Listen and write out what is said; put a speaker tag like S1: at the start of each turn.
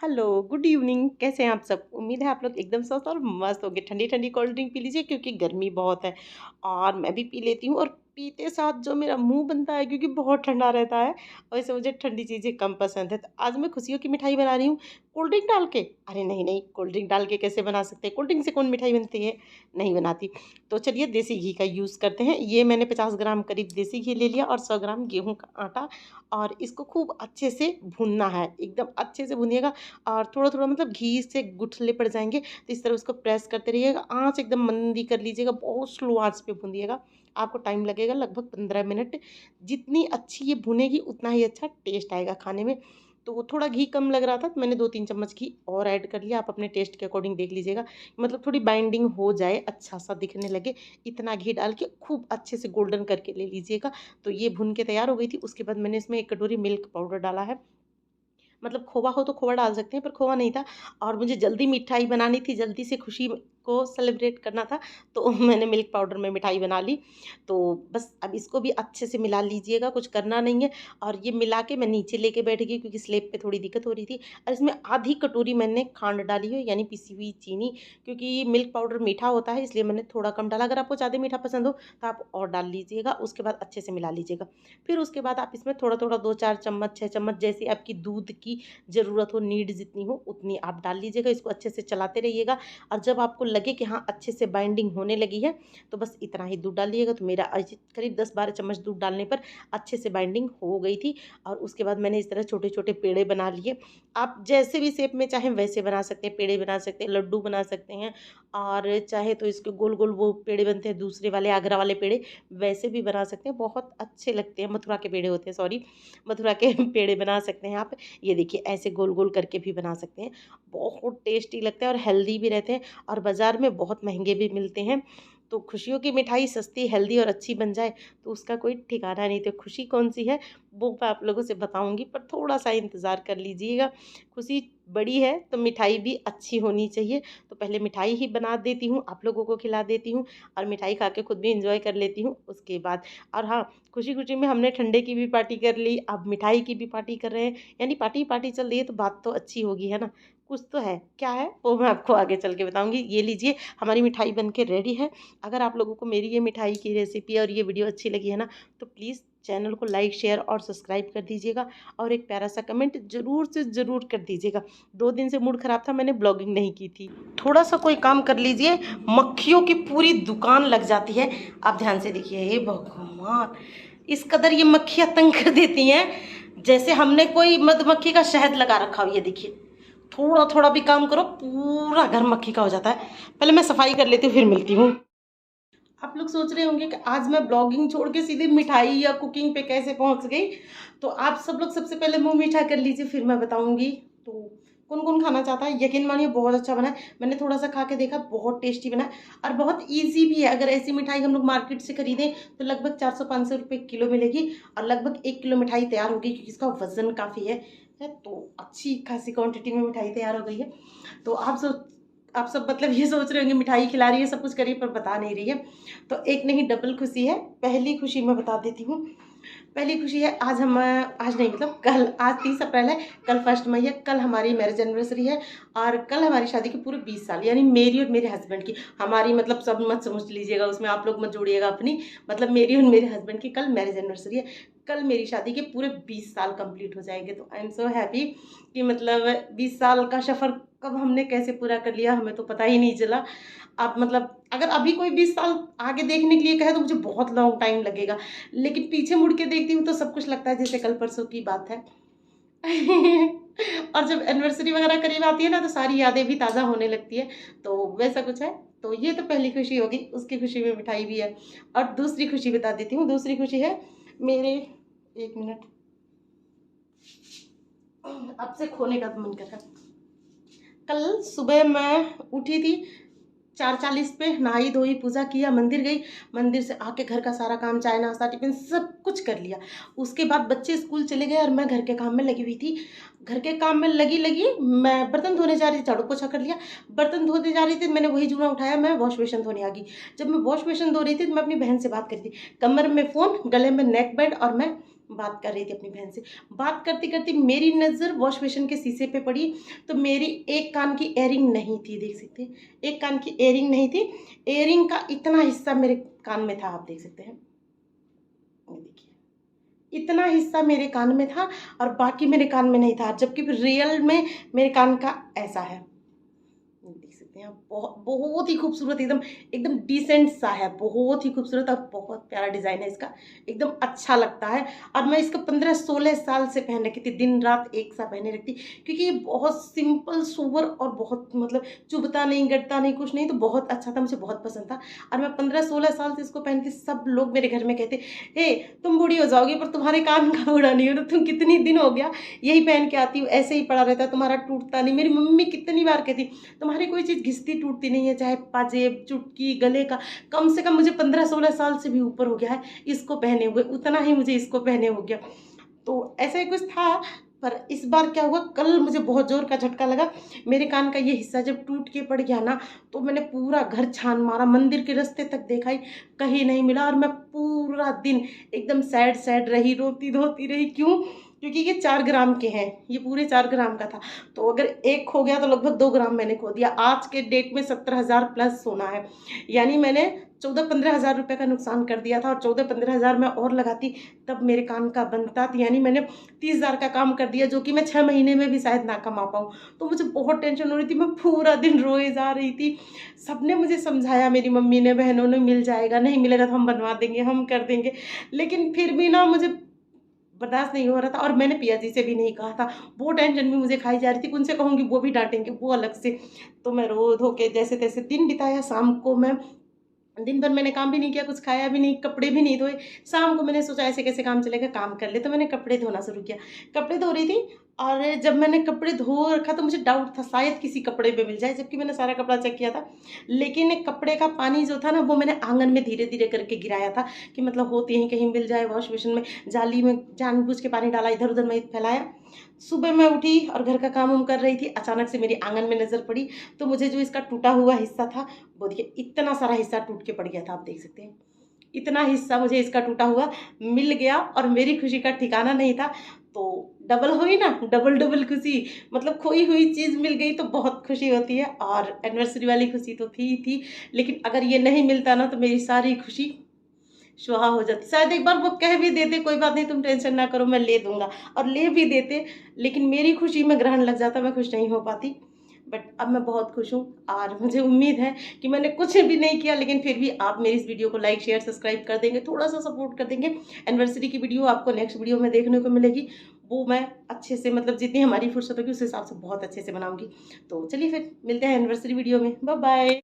S1: Hello, good evening. कैसे हैं आप सब? उम्मीद है आप लोग एकदम स्वस्थ और मस्त होंगे। ठंडी ठंडी कोल्ड ड्रिंक पी लीजिए क्योंकि गर्मी बहुत है और मैं भी पी लेती हूँ। और पीते साथ जो मेरा मुंह बनता है क्योंकि बहुत ठंडा रहता है, वैसे मुझे ठंडी चीज़ें कम पसंद है। तो आज मैं खुशियों की मिठाई बना रही हूँ कोल्ड ड्रिंक डाल के। अरे नहीं नहीं, कोल्ड ड्रिंक डाल के कैसे बना सकते हैं? कोल्ड ड्रिंक से कौन मिठाई बनती है? नहीं बनाती। तो चलिए देसी घी का यूज़ करते हैं। ये मैंने 50 ग्राम करीब देसी घी ले लिया और 100 ग्राम गेहूँ का आटा। और इसको खूब अच्छे से भूनना है, एकदम अच्छे से भूनिएगा। और थोड़ा-थोड़ा मतलब घी से गुठली पड़ जाएँगे, तो इस तरह उसको प्रेस करते रहिएगा। आँच एकदम मंदी कर लीजिएगा, बहुत स्लो आँच पे भूनिएगा। आपको टाइम लगेगा लगभग 15 मिनट। जितनी अच्छी ये भुनेगी उतना ही अच्छा टेस्ट आएगा खाने में। तो थोड़ा घी कम लग रहा था तो मैंने 2-3 चम्मच घी और ऐड कर लिया। आप अपने टेस्ट के अकॉर्डिंग देख लीजिएगा, मतलब थोड़ी बाइंडिंग हो जाए, अच्छा-सा दिखने लगे, इतना घी डाल के खूब अच्छे से गोल्डन करके ले लीजिएगा। तो ये भुन के तैयार हो गई थी। उसके बाद मैंने इसमें 1 कटोरी मिल्क पाउडर डाला है। मतलब खोवा हो तो खोवा डाल सकते हैं, पर खोवा नहीं था। और मुझे जल्दी मिठाई बनानी थी, जल्दी से खुशी को सेलिब्रेट करना था, तो मैंने मिल्क पाउडर में मिठाई बना ली। तो बस अब इसको भी अच्छे से मिला लीजिएगा, कुछ करना नहीं है। और ये मिला के मैं नीचे लेके बैठ गई क्योंकि स्लेब पे थोड़ी दिक्कत हो रही थी। और इसमें आधी कटोरी मैंने खांड डाली है, यानी पिसी हुई चीनी। क्योंकि मिल्क पाउडर मीठा होता है इसलिए मैंने थोड़ा कम डाला। अगर आपको ज़्यादा मीठा पसंद हो तो आप और डाल लीजिएगा। उसके बाद अच्छे से मिला लीजिएगा। फिर उसके बाद आप इसमें थोड़ा-थोड़ा 2-4 चम्मच, 6 चम्मच, जैसी आपकी दूध की ज़रूरत हो, नीड जितनी हो उतनी आप डाल लीजिएगा। इसको अच्छे से चलाते रहिएगा। और जब आपको लगे कि हाँ अच्छे से बाइंडिंग होने लगी है, तो बस इतना ही दूध डालिएगा। तो मेरा आज करीब 10-12 चम्मच दूध डालने पर अच्छे से बाइंडिंग हो गई थी। और उसके बाद मैंने इस तरह छोटे-छोटे पेड़े बना लिए। आप जैसे भी शेप में चाहें वैसे बना सकते हैं, पेड़े बना सकते हैं, लड्डू बना सकते हैं। और चाहे तो इसके गोल-गोल वो पेड़े बनते हैं दूसरे वाले, आगरा वाले पेड़े, वैसे भी बना सकते हैं, बहुत अच्छे लगते हैं। मथुरा के पेड़े होते हैं, सॉरी, मथुरा के पेड़े बना सकते हैं आप। ये देखिए ऐसे गोल-गोल करके भी बना सकते हैं। बहुत टेस्टी लगते हैं और हेल्दी भी रहते हैं, और बाज़ार में बहुत महँगे भी मिलते हैं। तो खुशियों की मिठाई सस्ती, हेल्दी और अच्छी बन जाए तो उसका कोई ठिकाना नहीं। तो खुशी कौन-सी है वो मैं आप लोगों से बताऊँगी, पर थोड़ा-सा इंतज़ार कर लीजिएगा। खुशी बड़ी है तो मिठाई भी अच्छी होनी चाहिए। तो पहले मिठाई ही बना देती हूँ, आप लोगों को खिला देती हूँ और मिठाई खा के खुद भी एन्जॉय कर लेती हूँ उसके बाद। और हाँ, खुशी-खुशी में हमने ठंडे की भी पार्टी कर ली, अब मिठाई की भी पार्टी कर रहे हैं। यानी पार्टी पार्टी चल रही है तो बात तो अच्छी होगी, है ना? कुछ तो है, क्या है वो मैं आपको आगे चल के बताऊँगी। ये लीजिए, हमारी मिठाई बन के रेडी है। अगर आप लोगों को मेरी ये मिठाई की रेसिपी और ये वीडियो अच्छी लगी है ना, तो प्लीज़ चैनल को लाइक, शेयर और सब्सक्राइब कर दीजिएगा। और एक प्यारा-सा कमेंट ज़रूर से ज़रूर कर दीजिएगा। 2 दिन से मूड ख़राब था, मैंने ब्लॉगिंग नहीं की थी। थोड़ा-सा कोई काम कर लीजिए, मक्खियों की पूरी दुकान लग जाती है। आप ध्यान से देखिए, हे भगवान! इस कदर ये मक्खियाँ तंग कर देती हैं, जैसे हमने कोई मधुमक्खी का शहद लगा रखा हो। ये देखिए, थोड़ा-थोड़ा भी काम करो पूरा घर मक्खी का हो जाता है। पहले मैं सफाई कर लेती हूँ, फिर मिलती हूँ। आप लोग सोच रहे होंगे कि आज मैं ब्लॉगिंग छोड़ के सीधे मिठाई या कुकिंग पे कैसे पहुंच गई। तो आप सब लोग सबसे पहले मुंह मीठा कर लीजिए, फिर मैं बताऊंगी। तो कौन कौन खाना चाहता है? यकीन मानिए बहुत अच्छा बना है। मैंने थोड़ा सा खा के देखा, बहुत टेस्टी बना है और बहुत इजी भी है। अगर ऐसी मिठाई हम लोग मार्केट से खरीदें तो लगभग 400-500 रुपये किलो मिलेगी और लगभग 1 किलो मिठाई तैयार होगी क्योंकि इसका वजन काफ़ी है। तो अच्छी खासी क्वांटिटी में मिठाई तैयार हो गई है। तो आप सब मतलब ये सोच रहे होंगे मिठाई खिला रही है, सब कुछ करी, पर बता नहीं रही है। तो एक नहीं, डबल खुशी है। पहली खुशी मैं बता देती हूँ। पहली खुशी है, आज नहीं, मतलब कल, आज 30 अप्रैल है, कल 1 मई है। कल हमारी मैरिज एनिवर्सरी है और कल हमारी शादी के पूरे 20 साल, यानी मेरी और मेरे हस्बैंड की। हमारी मतलब सब मत समझ लीजिएगा, उसमें आप लोग मत जोड़िएगा अपनी। मतलब मेरी और मेरे हस्बैंड की कल मैरिज एनिवर्सरी है। कल मेरी शादी के पूरे 20 साल कंप्लीट हो जाएंगे। तो आई एम सो हैप्पी कि मतलब 20 साल का सफ़र कब हमने कैसे पूरा कर लिया, हमें तो पता ही नहीं चला। अब मतलब अगर अभी कोई 20 साल आगे देखने के लिए कहे तो मुझे बहुत लॉन्ग टाइम लगेगा, लेकिन पीछे मुड़ के देखती हूँ तो सब कुछ लगता है जैसे कल परसों की बात है। और जब एनिवर्सरी वगैरह करीब आती है ना तो सारी यादें भी ताज़ा होने लगती है। तो वैसा कुछ है। तो ये तो पहली खुशी होगी, उसकी खुशी में मिठाई भी है। और दूसरी खुशी बता देती हूँ। दूसरी खुशी है मेरे, 1 मिनट, अब से खोने का मन कर रहा है। कल सुबह मैं उठी थी 4:40 पे, नहाई धोई, पूजा किया, मंदिर गई। मंदिर से आके घर का सारा काम, चाय नाश्ता टिफिन सब कुछ कर लिया। उसके बाद बच्चे स्कूल चले गए और मैं घर के काम में लगी हुई थी। घर के काम में लगी लगी मैं बर्तन धोने जा रही थी, झाड़ू पोछा कर लिया। बर्तन धोते जा रही थी, मैंने वही जूना उठाया, मैं वॉश बेसिन धोने आ गई। जब मैं वॉश बेसिन धो रही थी तो मैं अपनी बहन से बात कर रही थी, कमर में फ़ोन, गले में नेक बैंड और मैं बात कर रही थी अपनी बहन से। बात करते करते मेरी नज़र वॉश बेसिन के शीशे पे पड़ी, तो मेरी एक कान की इयररिंग नहीं थी, देख सकते हैं, एक कान की इयररिंग नहीं थी। इयररिंग का इतना हिस्सा मेरे कान में था, आप देख सकते हैं, ये देखिए, इतना हिस्सा मेरे कान में था और बाकी मेरे कान में नहीं था, जबकि रियल में मेरे कान का ऐसा है, देख सकते हैं आप। बहुत बहुत ही खूबसूरत, एकदम एकदम डिसेंट सा है, बहुत ही खूबसूरत और बहुत प्यारा डिज़ाइन है इसका, एकदम अच्छा लगता है। और मैं इसको 15-16 साल से पहन रखी थी, दिन रात एक सा पहने रखती, क्योंकि ये बहुत सिंपल सोबर और बहुत मतलब चुभता नहीं, गड़ता नहीं, कुछ नहीं, तो बहुत अच्छा था, मुझे बहुत पसंद था। और मैं 15-16 साल से इसको पहनती, सब लोग मेरे घर में कहते, हे तुम बूढ़ी हो जाओगी पर तुम्हारे कान का बूढ़ा नहीं हो, तो तुम कितनी दिन हो गया यही पहन के आती हो, ऐसे ही पड़ा रहता है, तुम्हारा टूटता नहीं। मेरी मम्मी कितनी बार कहती, तुम्हारी कोई चीज़ घिसती टूटती नहीं है, चाहे पाजेब, चुटकी, गले का। कम से कम मुझे 15-16 साल से भी ऊपर हो गया है इसको पहने हुए, उतना ही मुझे इसको पहने हो गया। तो ऐसा ही कुछ था, पर इस बार क्या हुआ, कल मुझे बहुत ज़ोर का झटका लगा। मेरे कान का ये हिस्सा जब टूट के पड़ गया ना, तो मैंने पूरा घर छान मारा, मंदिर के रास्ते तक देखा ही, कहीं नहीं मिला। और मैं पूरा दिन एकदम सैड सैड रही, रोती धोती रही। क्यों? क्योंकि ये 4 ग्राम के हैं, ये पूरे 4 ग्राम का था, तो अगर एक खो गया तो लगभग 2 ग्राम मैंने खो दिया। आज के डेट में 17,000 प्लस सोना है, यानी मैंने 14-15 हज़ार रुपये का नुकसान कर दिया था। और 14-15 हज़ार मैं और लगाती तब मेरे कान का बनता, तो यानी मैंने 30,000 का काम कर दिया, जो कि मैं 6 महीने में भी शायद ना कमा पाऊँ। तो मुझे बहुत टेंशन हो रही थी, मैं पूरा दिन रोए जा रही थी। सबने मुझे समझाया, मेरी मम्मी ने, बहनों ने, मिल जाएगा, नहीं मिलेगा तो हम बनवा देंगे, हम कर देंगे, लेकिन फिर भी ना मुझे बर्दाश्त नहीं हो रहा था। और मैंने पिया जी से भी नहीं कहा था, वो टेंशन भी मुझे खाई जा रही थी, उनसे कहूँगी वो भी डांटेंगे, वो अलग से। तो मैं रो धो के जैसे तैसे दिन बिताया। शाम को मैं, दिन भर मैंने काम भी नहीं किया, कुछ खाया भी नहीं, कपड़े भी नहीं धोए। शाम को मैंने सोचा ऐसे कैसे काम चलेगा, काम कर ले, तो मैंने कपड़े धोना शुरू किया। कपड़े धो रही थी और जब मैंने कपड़े धो रखा तो मुझे डाउट था शायद किसी कपड़े पे मिल जाए, जबकि मैंने सारा कपड़ा चेक किया था। लेकिन एक कपड़े का पानी जो था ना, वो मैंने आंगन में धीरे धीरे करके गिराया था, कि मतलब होती यहीं कहीं मिल जाए। वॉश बेसिन में जाली में जानबूझ के पानी डाला, इधर उधर मैं फैलाया। सुबह मैं उठी और घर का काम उम कर रही थी, अचानक से मेरी आंगन में नज़र पड़ी, तो मुझे जो इसका टूटा हुआ हिस्सा था, वो देखिए इतना सारा हिस्सा टूट के पड़ गया था, आप देख सकते हैं। इतना हिस्सा मुझे इसका टूटा हुआ मिल गया और मेरी खुशी का ठिकाना नहीं था। तो डबल हुई ना, डबल डबल खुशी, मतलब खोई हुई चीज़ मिल गई तो बहुत खुशी होती है। और एनिवर्सरी वाली खुशी तो थी ही थी, लेकिन अगर ये नहीं मिलता ना तो मेरी सारी खुशी स्वाहा हो जाती। शायद एक बार वो कह भी देते, कोई बात नहीं तुम टेंशन ना करो मैं ले दूँगा, और ले भी देते, लेकिन मेरी खुशी में ग्रहण लग जाता, मैं खुश नहीं हो पाती। बट अब मैं बहुत खुश हूँ और मुझे उम्मीद है कि मैंने कुछ भी नहीं किया, लेकिन फिर भी आप मेरी इस वीडियो को लाइक, शेयर, सब्सक्राइब कर देंगे, थोड़ा-सा सपोर्ट कर देंगे। एनिवर्सरी की वीडियो आपको नेक्स्ट वीडियो में देखने को मिलेगी। वो मैं अच्छे से, मतलब जितनी हमारी फुर्सत होगी उस हिसाब से बहुत अच्छे से बनाऊँगी। तो चलिए फिर मिलते हैं एनिवर्सरी वीडियो में। Bye bye.